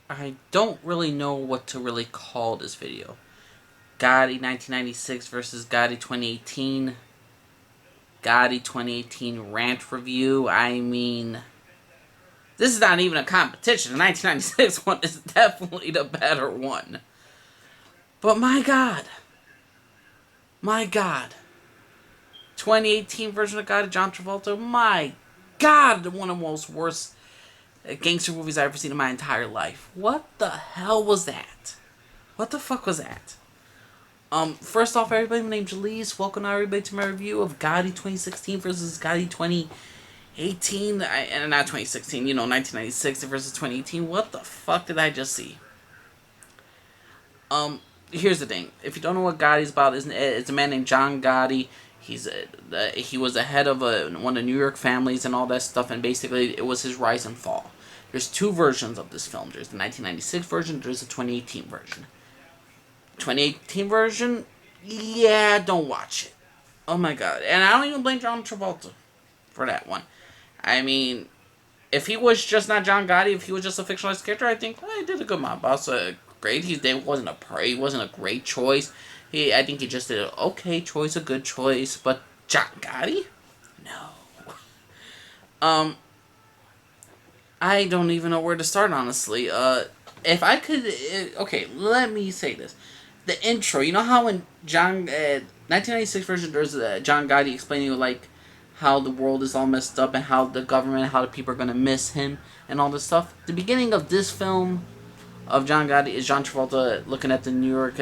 I don't really know what to really call this video. Gotti 1996 versus Gotti 2018. Gotti 2018 Rant review. I mean, this is not even a competition. The 1996 one is definitely the better one. But my God. My God. 2018 version of Gotti, John Travolta. My God. One of the most worst gangster movies I've ever seen in my entire life. What the hell was that? What the fuck was that? First off, everybody, my name's Jalise. Welcome everybody to my review of Gotti 2016 versus Gotti 2018. And not 2016, 1996 versus 2018. What the fuck did I just see? Here's the thing. If you don't know what Gotti's about, it's a man named John Gotti. He was the head of one of the New York families and all that stuff, and basically it was his rise and fall. There's two versions of this film. There's the 1996 version. There's the 2018 version. 2018 version, yeah, don't watch it. Oh my God. And I don't even blame John Travolta for that one. I mean, if he was just not John Gotti, if he was just a fictionalized character, I think he did a good mob boss. Great. He wasn't a great choice. I think he just did an okay choice, a good choice. But John Gotti, no. I don't even know where to start, honestly. If I could, okay, let me say this. The intro, you know how in 1996 version, there's John Gotti explaining, like, how the world is all messed up and how the government, how the people are going to miss him and all this stuff. The beginning of this film of John Gotti is John Travolta looking at the New York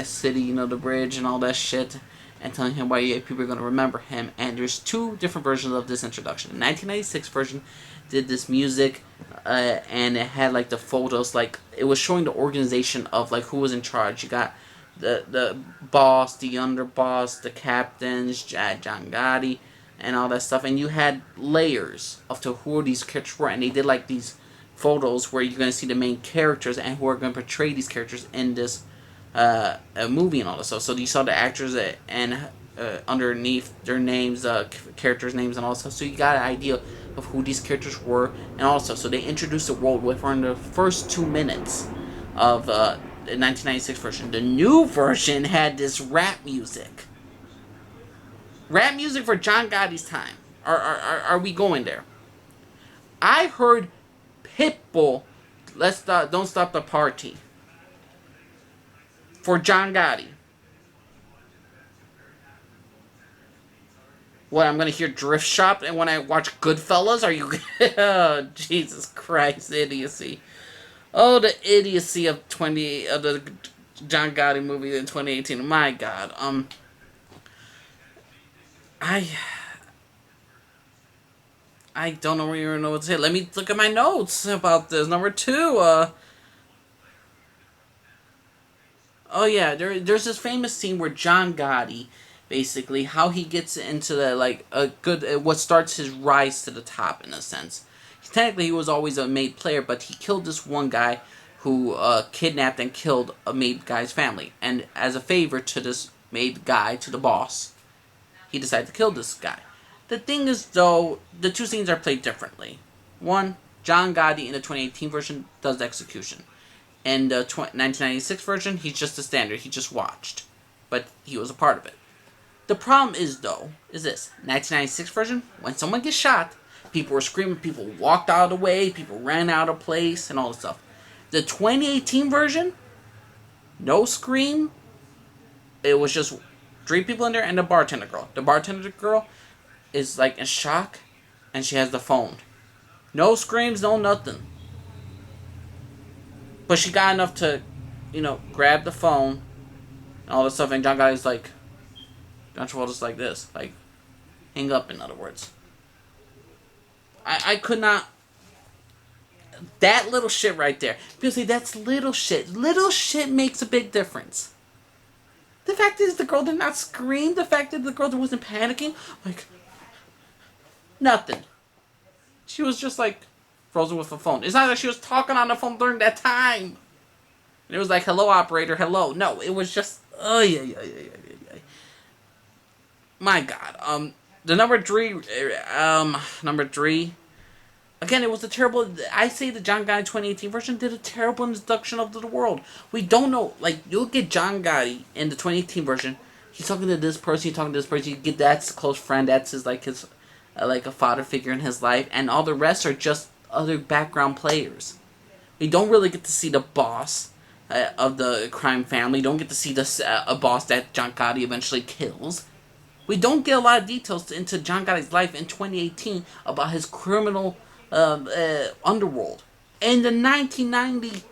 city, the bridge and all that shit, and telling him why people are going to remember him. And there's two different versions of this introduction. The 1996 version did this music, and it had, like, the photos, like, it was showing the organization of, like, who was in charge. You got the boss, the underboss, the captains, John Gotti, and all that stuff. And you had layers of to who these characters were, and they did, like, these photos where you're going to see the main characters and who are going to portray these characters in this movie and all this stuff. So you saw the actors and underneath their names, characters' names and all this stuff. So you got an idea of who these characters were and all this stuff. So they introduced the world within the first 2 minutes of the 1996 version. The new version had this rap music. Rap music for John Gotti's time. Are we going there? I heard Pitbull, Don't Stop the Party, for John Gotti. What, I'm gonna hear Drift Shop and when I watch Goodfellas? Are you... Oh, Jesus Christ, idiocy. Oh, the idiocy of the John Gotti movie in 2018. My God. I don't know where you know what to say. Let me look at my notes about this. Number 2, oh yeah, there's this famous scene where John Gotti, basically, how he gets into the, like, a good, what starts his rise to the top, in a sense. Technically, he was always a made player, but he killed this one guy who kidnapped and killed a made guy's family. And as a favor to this made guy, to the boss, he decided to kill this guy. The thing is, though, the two scenes are played differently. One, John Gotti in the 2018 version does the execution. In the 1996 version, he's just a standard. He just watched. But he was a part of it. The problem is, though, is this. 1996 version, when someone gets shot, people were screaming, people walked out of the way, people ran out of place, and all this stuff. The 2018 version, no scream. It was just 3 people in there and the bartender girl. The bartender girl is, like, in shock, and she has the phone. No screams, no nothing. But she got enough to, grab the phone and all this stuff, and John Travolta's like this. Like, hang up, in other words. I could not... That little shit right there. People say that's little shit. Little shit makes a big difference. The fact is, the girl did not scream. The fact that the girl wasn't panicking. Like, nothing. She was just, like, frozen with the phone. It's not like she was talking on the phone during that time. And it was like, hello, operator, hello. No, it was just... Oh, yeah. My God. The number three... Again, it was a terrible. I say the John Gotti 2018 version did a terrible introduction of the world. We don't know. Like, you'll get John Gotti in the 2018 version. He's talking to this person. He's talking to this person. You get that's a close friend. That's his like a father figure in his life, and all the rest are just other background players. We don't really get to see the boss of the crime family. We don't get to see a boss that John Gotti eventually kills. We don't get a lot of details into John Gotti's life in 2018 about his criminal underworld. In the 1990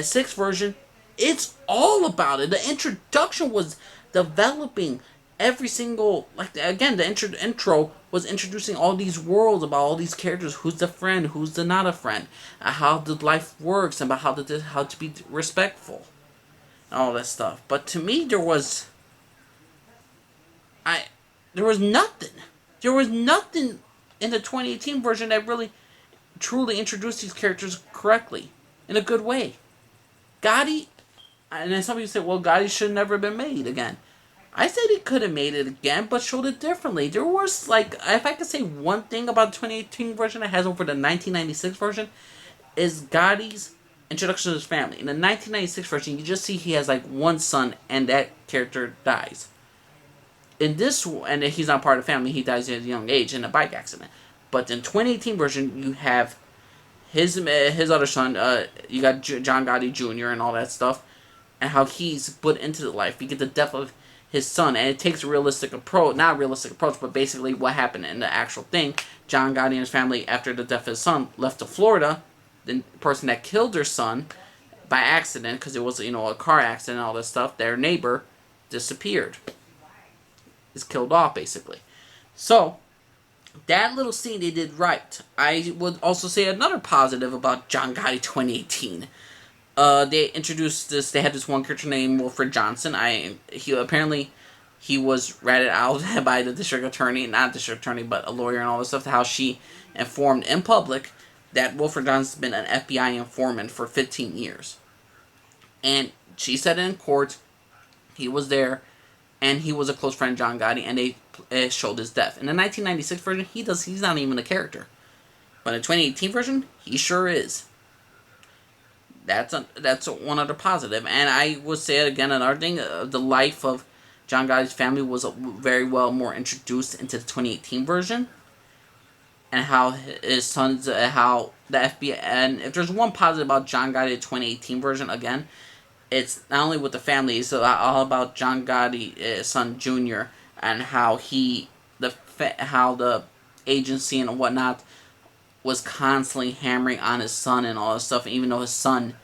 six version, it's all about it. The introduction was developing every single, like, again, the intro was introducing all these worlds about all these characters. Who's the friend? Who's the not a friend? How the life works, and about how to be respectful, and all that stuff. But to me, I there was nothing. There was nothing in the 2018 version that really truly introduced these characters correctly in a good way. Gotti, and then some people say, well, Gotti should have never been made again. I said he could have made it again, but showed it differently. There was, like, if I could say one thing about the 2018 version that has over the 1996 version, is Gotti's introduction to his family. In the 1996 version, you just see he has, like, one son, and that character dies. In this, and he's not part of the family, he dies at a young age in a bike accident. But in 2018 version, you have his other son, you got John Gotti Jr. and all that stuff, and how he's put into the life. You get the death of his son, and it takes a realistic approach, not a realistic approach, but basically what happened in the actual thing. John Gotti and his family, after the death of his son, left to Florida. The person that killed their son by accident, because it was, a car accident and all this stuff, their neighbor disappeared. Is killed off, basically. So, that little scene they did right. I would also say another positive about John Gotti 2018. They introduced this. They had this one character named Wilfred Johnson. He was ratted out by the district attorney, not district attorney, but a lawyer and all this stuff. How she informed in public that Wilfred Johnson's been an FBI informant for 15 years, and she said in court, he was there, and he was a close friend of John Gotti, and they showed his death. In the 1996 version, he's not even a character, but in the 2018 version, he sure is. That's one other positive. And I would say it again, another thing, the life of John Gotti's family was very well more introduced into the 2018 version, and how his sons, how the FBI, and if there's one positive about John Gotti 2018 version, again, it's not only with the family, it's all about John Gotti's son Jr. and how how the agency and whatnot was constantly hammering on his son and all this stuff, even though his son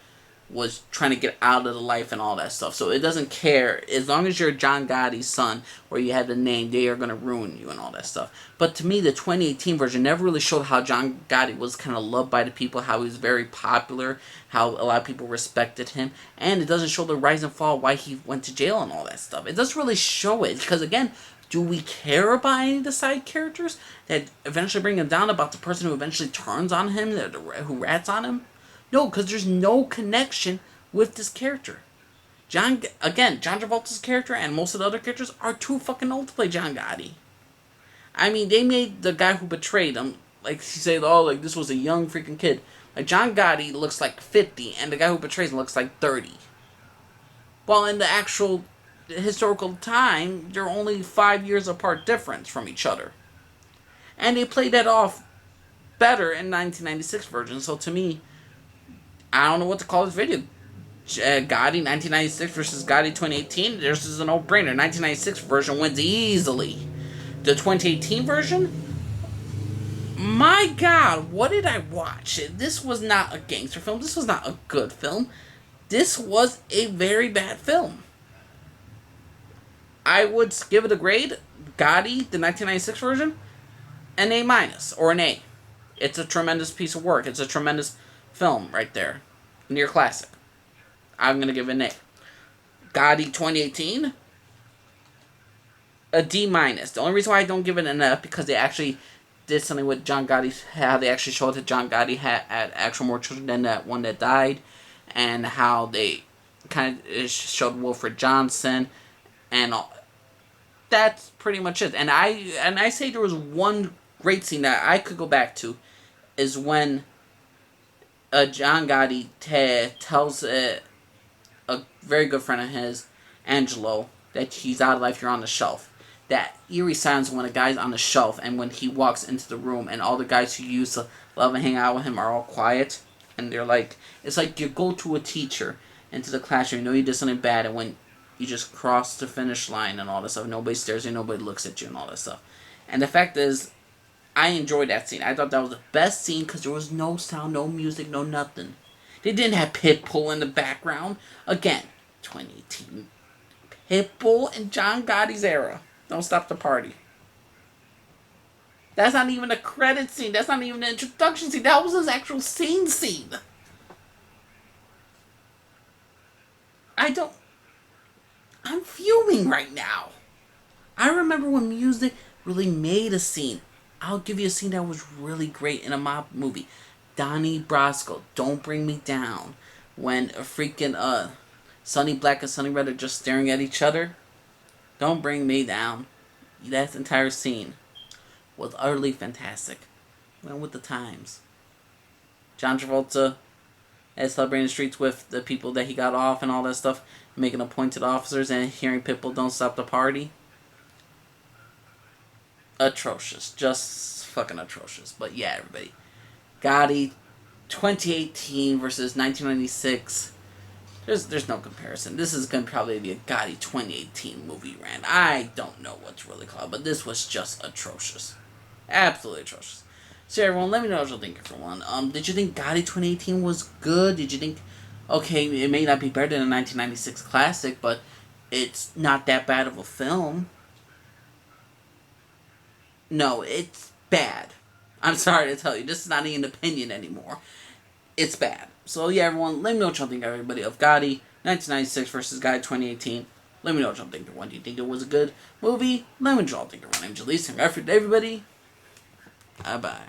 was trying to get out of the life and all that stuff. So it doesn't care. As long as you're John Gotti's son, or you have the name, they are going to ruin you and all that stuff. But to me, the 2018 version never really showed how John Gotti was kind of loved by the people, how he was very popular, how a lot of people respected him. And it doesn't show the rise and fall, why he went to jail and all that stuff. It doesn't really show it. Because again, do we care about any of the side characters that eventually bring him down, about the person who eventually turns on him, who rats on him? No, because there's no connection with this character. John Travolta's character and most of the other characters are too fucking old to play John Gotti. I mean, they made the guy who betrayed him, like, he said, oh, like, this was a young freaking kid. Like, John Gotti looks like 50, and the guy who betrays him looks like 30. Well, in the actual historical time, they're only 5 years apart difference from each other. And they played that off better in 1996 version, so to me, I don't know what to call this video. Gotti 1996 versus Gotti 2018. This is a no-brainer. 1996 version wins easily. The 2018 version? My God, what did I watch? This was not a gangster film. This was not a good film. This was a very bad film. I would give it a grade. Gotti, the 1996 version, an A- or an A. It's a tremendous piece of work. It's a tremendous film right there. Near classic. I'm going to give it an A. Gotti 2018, a D-. The only reason why I don't give it an F, because they actually did something with John Gotti, how they actually showed that John Gotti had actual more children than that one that died, and how they kind of showed Wilfred Johnson, and all. That's pretty much it. And I say there was one great scene that I could go back to, is when John Gotti tells a very good friend of his, Angelo, that he's out of life, you're on the shelf. That eerie silence when a guy's on the shelf and when he walks into the room and all the guys who used to love and hang out with him are all quiet. And they're like, it's like you go to a teacher into the classroom, you know you did something bad, and when you just cross the finish line and all this stuff, nobody stares at you, nobody looks at you and all that stuff. And the fact is, I enjoyed that scene. I thought that was the best scene because there was no sound, no music, no nothing. They didn't have Pitbull in the background. Again, 2018. Pitbull and John Gotti's era. Don't Stop the Party. That's not even a credit scene. That's not even an introduction scene. That was his actual scene. I don't... I'm fuming right now. I remember when music really made a scene. I'll give you a scene that was really great in a mob movie. Donnie Brasco, Don't Bring Me Down. When a freaking Sonny Black and Sonny Red are just staring at each other. Don't Bring Me Down. That entire scene was utterly fantastic. Went with the times. John Travolta as celebrating the streets with the people that he got off and all that stuff, making appointed officers and hearing Pitbull Don't Stop the Party. Atrocious. Just fucking atrocious. But yeah, everybody. Gotti, 2018 versus 1996. There's no comparison. This is going to probably be a Gotti 2018 movie rant. I don't know what's really called, but this was just atrocious. Absolutely atrocious. So everyone, let me know what you're thinking for one. Did you think Gotti 2018 was good? Did you think, okay, it may not be better than a 1996 classic, but it's not that bad of a film? No, it's bad. I'm sorry to tell you, this is not even an opinion anymore. It's bad. So yeah, everyone, let me know what y'all think, everybody, of Gotti 1996 versus Gotti 2018. Let me know what y'all think. One, do you think it was a good movie? Let me know what y'all think. My name's Jalise. Thank you for everybody. Bye bye.